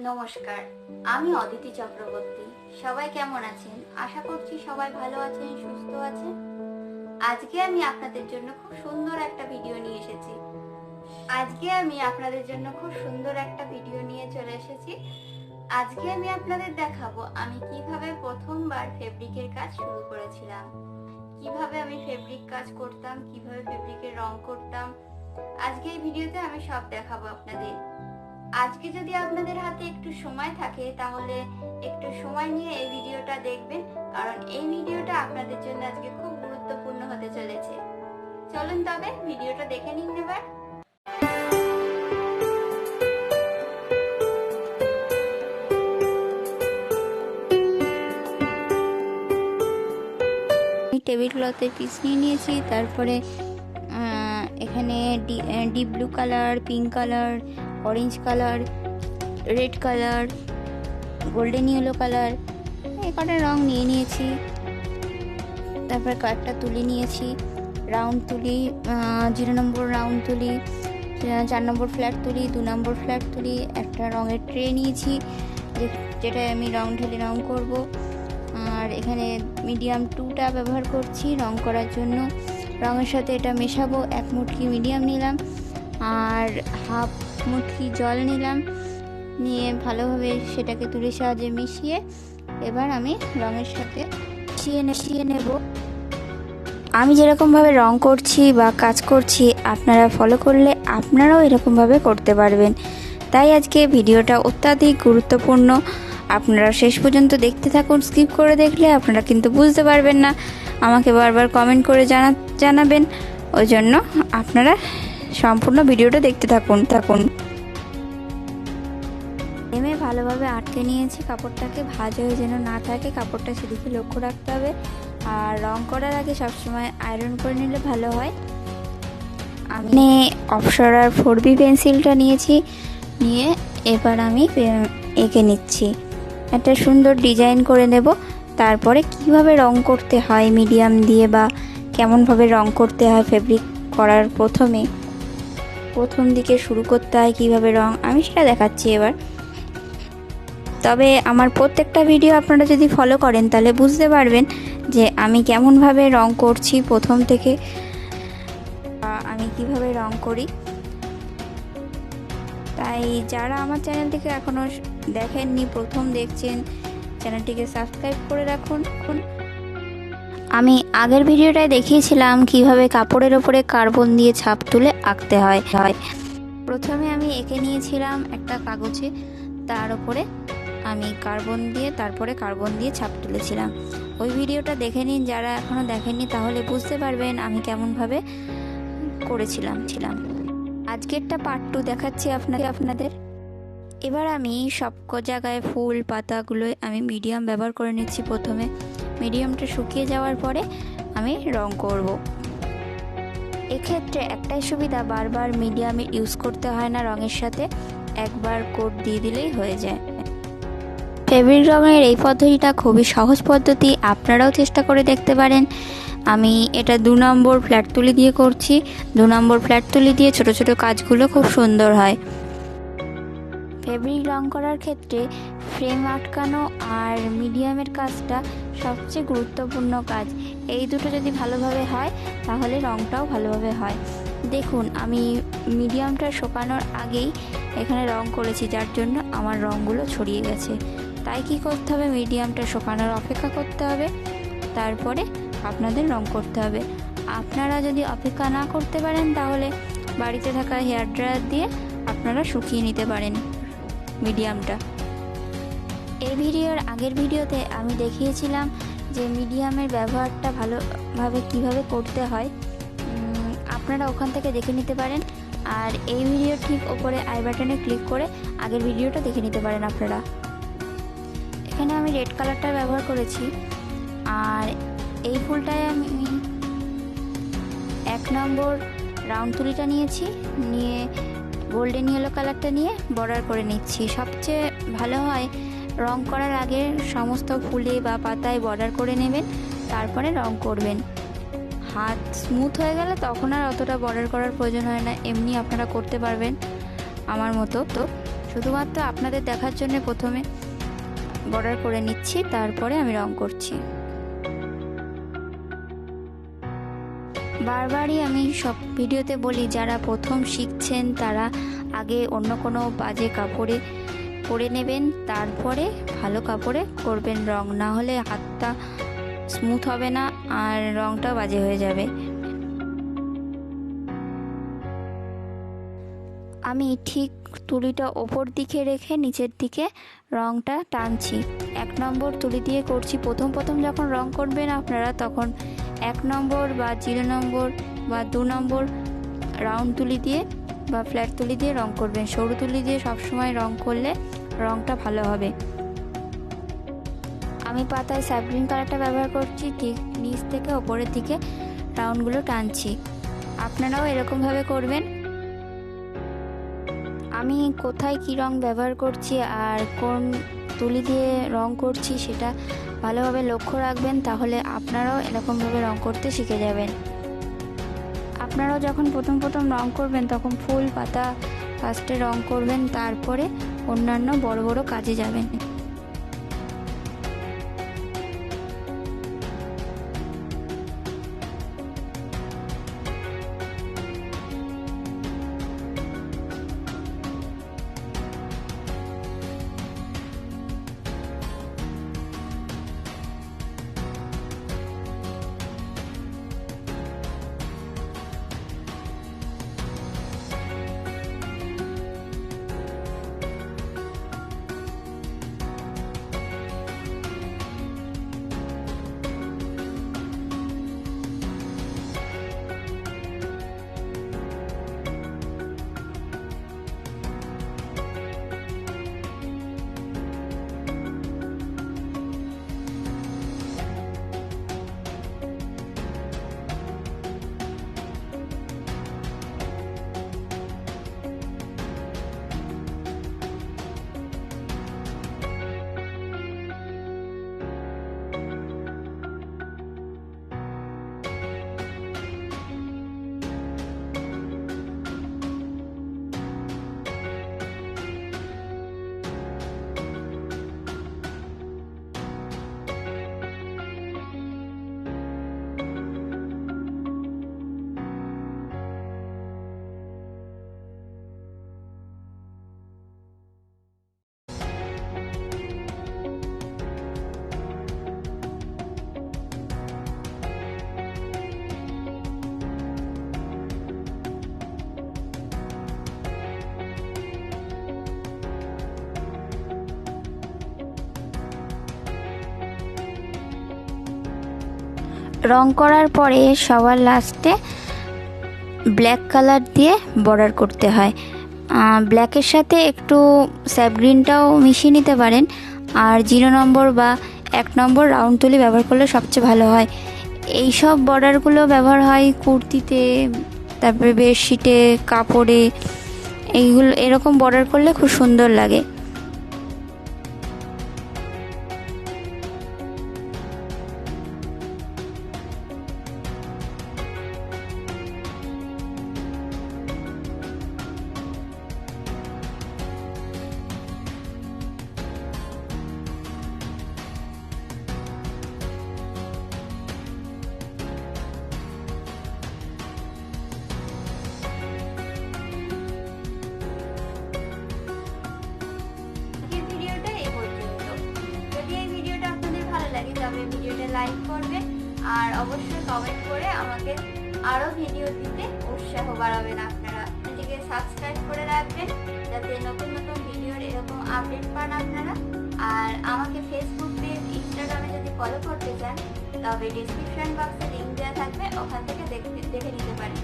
নমস্কার, আমি অদিতি চক্রবর্তী। সবাই কেমন আছেন? আশা করছি সবাই ভালো আছেন, সুস্থ আছেন। আজকে আমি আপনাদের জন্য খুব সুন্দর একটা ভিডিও নিয়ে চলে এসেছি। আজকে আমি আপনাদের দেখাবো আমি কিভাবে প্রথমবার ফেব্রিকের কাজ শুরু করেছিলাম, কিভাবে আমি ফেব্রিক কাজ করতাম, কিভাবে ফেব্রিকের রং করতাম। আজকে এই ভিডিওতে আমি সব দেখাবো আপনাদের। আজকে যদি আপনাদের হাতে একটু সময় থাকে তাহলে একটু সময় নিয়ে এই ভিডিওটা দেখবেন, কারণ এই ভিডিওটা আপনাদের জন্য আজকে খুব গুরুত্বপূর্ণ হতে চলেছে। চলুন তবে ভিডিওটা দেখে নিন এবার। আমি টেবিল ক্লথের পিস নিয়ে নিয়েছি, তারপরে এখানে deep blue colour, pink colour, orange colour, red colour, golden yellow colour, এই কটা রং নিয়ে নিয়েছি। তারপর কয়েকটা তুলি নিয়েছি, রাউন্ড তুলি, 0 নম্বর রাউন্ড তুলি, 4 নম্বর ফ্ল্যাট তুলি, 2 নম্বর ফ্ল্যাট তুলি, একটা রঙের ট্রে নিয়েছি যেটা আমি রং ঢেলে রং করব। আর এখানে মিডিয়াম 2টা ব্যবহার করছি রং করার জন্য। রঙের সাথে এটা মেশাবো। 1 মুটকি মিডিয়াম নিলাম আর হাফ মুটকি জল নিলাম, নিয়ে ভালোভাবে সেটাকে তুলির সাহায্যে মিশিয়ে এবার আমি রঙের সাথে মিশিয়ে নেব। আমি যেরকমভাবে রং করছি বা কাজ করছি আপনারা ফলো করলে আপনারাও এরকমভাবে করতে পারবেন। তাই আজকে ভিডিওটা অত্যাধিক গুরুত্বপূর্ণ। আপনারা শেষ পর্যন্ত দেখতে থাকুন। স্কিপ করে দেখলে আপনারা কিন্তু বুঝতে পারবেন না। আমাকে বারবার কমেন্ট করে জানাবেন, ওই জন্য আপনারা সম্পূর্ণ ভিডিওটা দেখতে থাকুন। নেমে ভালোভাবে আটকে নিয়েছি কাপড়টাকে, ভাঁজ হয়ে যেন না থাকে কাপড়টা, সেদিকে লক্ষ্য রাখতে হবে। আর রং করার আগে সবসময় আয়রন করে নিলে ভালো হয়। আমি অপসরার 4B পেন্সিলটা নিয়েছি, নিয়ে এবার আমি এঁকে নিচ্ছি। একটা সুন্দর ডিজাইন করে নেব। তারপরে কিভাবে রং করতে হয় মিডিয়াম দিয়ে বা কেমনভাবে রং করতে হয় ফেব্রিক করার প্রথম দিকে শুরু করতে হয় কিভাবে রং, আমি সেটা দেখাচ্ছি এবার। তবে আমার প্রত্যেকটা ভিডিও আপনারা যদি ফলো করেন তাহলে বুঝতে পারবেন যে আমি কেমনভাবে রং করছি প্রথম থেকে, আমি কিভাবে রং করি। তাই যারা আমার চ্যানেলটিকে এখনও দেখেননি, প্রথম দেখছেন, চ্যানেলটিকে সাবস্ক্রাইব করে রাখুন। আমি আগের ভিডিওটায় দেখিয়েছিলাম কিভাবে কাপড়ের ওপরে কার্বন দিয়ে ছাপ তুলে আঁকতে হয়। প্রথমে আমি এঁকে নিয়েছিলাম একটা কাগজে, তার উপরে আমি কার্বন দিয়ে ছাপ তুলেছিলাম। ওই ভিডিওটা দেখে নিন যারা এখনও দেখেননি, তাহলে বুঝতে পারবেন আমি কেমনভাবে করেছিলাম। আজকেরটা পার্ট 2 দেখাচ্ছি আপনাদের। এবার আমি সব জায়গায় ফুল পাতাগুলো আমি মিডিয়াম ব্যবহার করে নিচ্ছি। প্রথমে মিডিয়ামটা শুকিয়ে যাওয়ার পরে আমি রং করব। এক্ষেত্রে একটাই সুবিধা, বারবার মিডিয়ামে ইউজ করতে হয় না রঙের সাথে, একবার কোট দিয়ে দিলেই হয়ে যায়। ফেব্রিক রঙের এই পদ্ধতিটা খুবই সহজ পদ্ধতি, আপনারাও চেষ্টা করে দেখতে পারেন। আমি এটা 2 নম্বর ফ্ল্যাট তুলি দিয়ে করছি। 2 নম্বর ফ্ল্যাট তুলি দিয়ে ছোট ছোট কাজগুলো খুব সুন্দর হয়। ফেব্রিক রং করার ক্ষেত্রে ফ্রেম আটকানো আর মিডিয়ামের কাজটা সবচেয়ে গুরুত্বপূর্ণ কাজ। এই দুটো যদি ভালোভাবে হয় তাহলে রংটাও ভালোভাবে হয়। দেখুন আমি মিডিয়ামটা শুকানোর আগেই এখানে রং করেছি, যার জন্য আমার রঙগুলো ছড়িয়ে গেছে। তাই কি করতে হবে, মিডিয়ামটা শুকানোর অপেক্ষা করতে হবে, তারপরে আপনাদের রং করতে হবে। আপনারা যদি অপেক্ষা না করতে পারেন তাহলে বাড়িতে থাকা হেয়ার ড্রায়ার দিয়ে আপনারা শুকিয়ে নিতে পারেন মিডিয়ামটা। এই ভিডিওর আগের ভিডিওতে আমি দেখিয়েছিলাম যে মিডিয়ামের ব্যবহারটা ভালোভাবে কিভাবে করতে হয়, আপনারা ওখান থেকে দেখে নিতে পারেন। আর এই ভিডিও ঠিক ওপরে আই বাটনে ক্লিক করে আগের ভিডিওটা দেখে নিতে পারেন আপনারা। এখানে আমি রেড কালারটা ব্যবহার করেছি। আর এই ফুলটায় আমি 1 নম্বর রাউন্ড তুলিটা নিয়েছি, নিয়ে গোল্ডেন ইয়েলো কালারটা নিয়ে বর্ডার করে নিচ্ছি। সবচেয়ে ভালো হয় রং করার আগে সমস্ত ফুলে বা পাতায় বর্ডার করে নেবেন, তারপরে রং করবেন। হাত স্মুথ হয়ে গেলে তখন আর অতটা বর্ডার করার প্রয়োজন হয় না, এমনি আপনারা করতে পারবেন আমার মতো। তো শুধুমাত্র আপনাদের দেখার জন্য প্রথমে বর্ডার করে নিচ্ছি, তারপরে আমি রং করছি। বারবারই আমি সব ভিডিওতে বলি, যারা প্রথম শিখছেন তারা আগে অন্য কোনো বাজে কাপড়ে করে নেবেন, তারপরে ভালো কাপড়ে করবেন রং, না হলে হাতটা স্মুথ হবে না আর রংটা বাজে হয়ে যাবে। আমি ঠিক তুলিটা ওপর দিকে রেখে নিচের দিকে রংটা টানছি। 1 নম্বর তুলি দিয়ে করছি। প্রথম যখন রং করবেন আপনারা, তখন 1 নম্বর বা 0 নম্বর বা 2 নম্বর রাউন্ড তুলি দিয়ে বা ফ্ল্যাট তুলি দিয়ে রং করবেন। সরু তুলি দিয়ে সবসময় রং করলে রংটা ভালো হবে। আমি পাতায় স্যাপ গ্রিন কালারটা ব্যবহার করছি, ঠিক নিচ থেকে ওপরের দিকে রাউন্ডগুলো টানছি। আপনারাও এরকমভাবে করবেন। আমি কোথায় কী রং ব্যবহার করছি আর কোন তুলি দিয়ে রং করছি সেটা ভালোভাবে লক্ষ্য রাখবেন, তাহলে আপনারাও এরকমভাবে রং করতে শিখে যাবেন। আপনারাও যখন প্রথম রং করবেন তখন ফুল পাতা ফার্স্টে রং করবেন, তারপরে অন্যান্য বড় বড় কাজে যাবেন। রং করার পরে সবার লাস্টে ব্ল্যাক কালার দিয়ে বর্ডার করতে হয়। ব্ল্যাকের সাথে একটু স্যাপ গ্রিনটাও মিশিয়ে নিতে পারেন, আর 0 নম্বর বা 1 নম্বর রাউন্ড তুলি ব্যবহার করলে সবচেয়ে ভালো হয়। এই সব বর্ডারগুলো ব্যবহার হয় কুর্তিতে, তারপরে বেডশিটে, কাপড়ে, এইগুলো এরকম বর্ডার করলে খুব সুন্দর লাগে। তবে ভিডিওটা লাইক করবেন আর অবশ্যই কমেন্ট করে আমাকে আরও ভিডিও দিতে উৎসাহ বাড়াবেন। আপনারা এটিকে সাবস্ক্রাইব করে রাখবেন যাতে নতুন ভিডিওর এরকম আপডেট পান আপনারা। আর আমাকে ফেসবুক পেজ, ইনস্টাগ্রামে যদি ফলো করতে চান তবে ডিসক্রিপশন বক্সে লিঙ্ক দেওয়া থাকবে, ওখান থেকে দেখে নিতে পারেন।